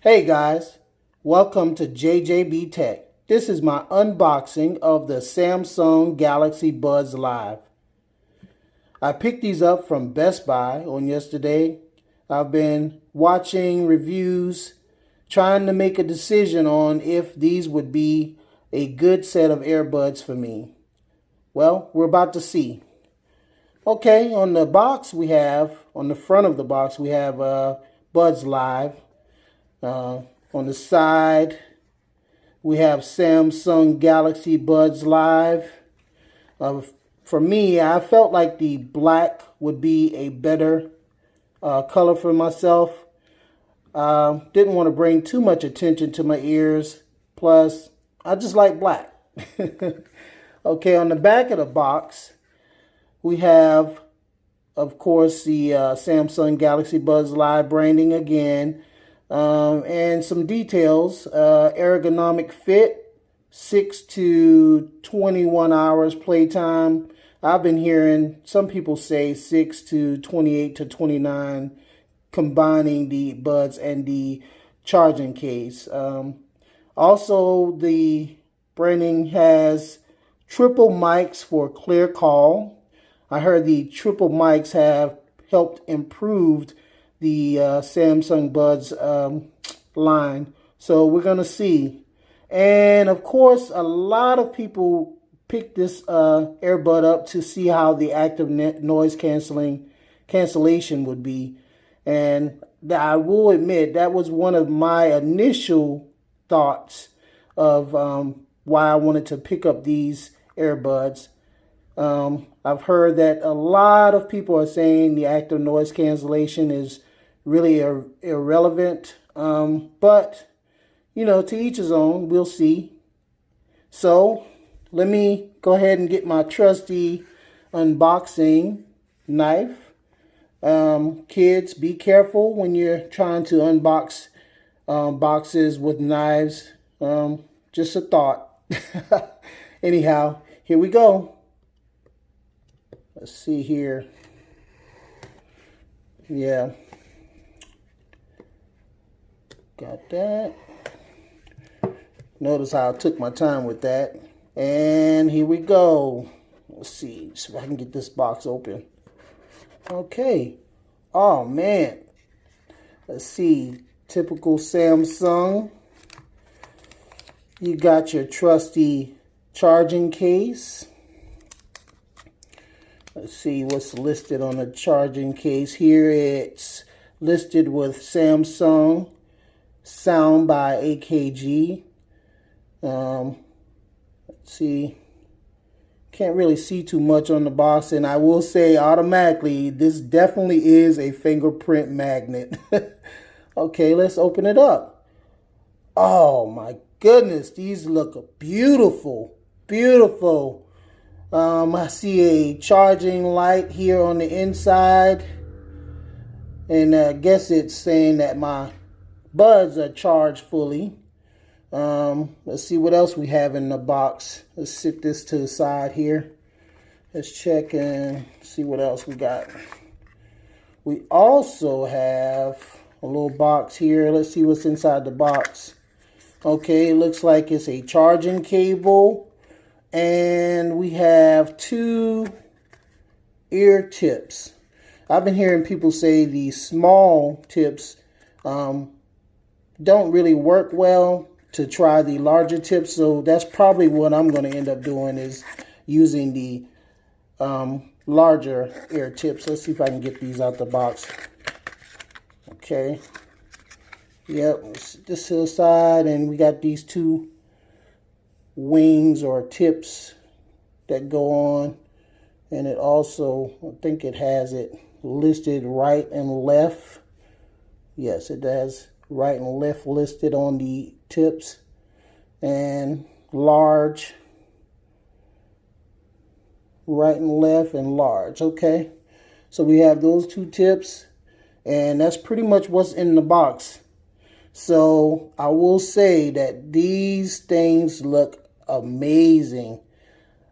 Hey guys, welcome to JJB Tech. This is my unboxing of the Samsung Galaxy Buds Live. I picked these up from Best Buy on yesterday. I've been watching reviews, trying to make a decision on if these would be a good set of earbuds for me. Well, we're about to see. Okay, on the box we have, on the front of the box, we have Buds Live. On the side, we have Samsung Galaxy Buds Live. For me, I felt like the black would be a better color for myself. Didn't want to bring too much attention to my ears. Plus, I just like black. Okay, on the back of the box, we have, of course, the Samsung Galaxy Buds Live branding again. And some details, ergonomic fit, 6 to 21 hours playtime. I've been hearing some people say 6 to 28 to 29, combining the buds and the charging case. Also, the branding has triple mics for clear call. I heard the triple mics have helped improve the Samsung Buds line. So we're going to see. And of course, a lot of people picked this earbud up to see how the active noise cancellation would be. And I will admit that was one of my initial thoughts of why I wanted to pick up these earbuds. I've heard that a lot of people are saying the active noise cancellation is really irrelevant. But, you know, to each his own, we'll see. So let me go ahead and get my trusty unboxing knife. Kids, be careful when you're trying to unbox boxes with knives. Just a thought. Anyhow, here we go. Let's see here. Yeah. Got that. Notice how I took my time with that. And here we go. Let's see if I can get this box open. Okay. Oh, man. Let's see. Typical Samsung. You got your trusty charging case. Let's see what's listed on the charging case. Here it's listed with Samsung Sound by AKG. Let's see. Can't really see too much on the box. And I will say automatically, this definitely is a fingerprint magnet. Okay, let's open it up. Oh my goodness. These look beautiful. Beautiful. I see a charging light here on the inside, and I guess it's saying that my buds are charged fully. Let's see what else we have in the box. Let's sit this to the side here. Let's check and see what else we got. We also have a little box here. Let's see what's inside the box. Okay, it looks like it's a charging cable. And we have 2 ear tips. I've been hearing people say the small tips don't really work well, to try the larger tips. So that's probably what I'm going to end up doing, is using the larger ear tips. Let's see if I can get these out the box. Okay. Yep. This to the side, and we got these 2 wings or tips that go on, and it also, I think it has it listed right and left. Yes, it has right and left listed on the tips, and large, right and left, and large. Okay, so we have those 2 tips, and that's pretty much what's in the box. So I will say that these things look amazing.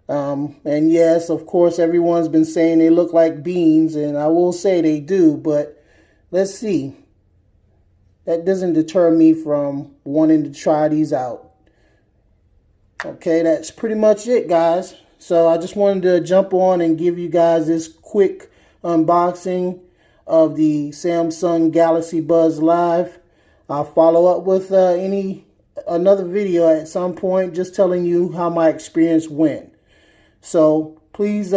And yes, of course, everyone's been saying they look like beans, and I will say they do, but let's see. that doesn't deter me from wanting to try these out. Okay, that's pretty much it, guys. So I just wanted to jump on and give you guys this quick unboxing of the Samsung Galaxy Buds Live. I'll follow up with another video at some point, just telling you how my experience went. So please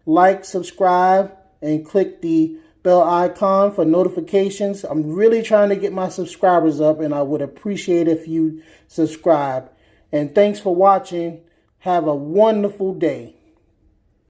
like, subscribe, and click the bell icon for notifications. I'm really trying to get my subscribers up, and I would appreciate if you subscribe. And thanks for watching. Have a wonderful day.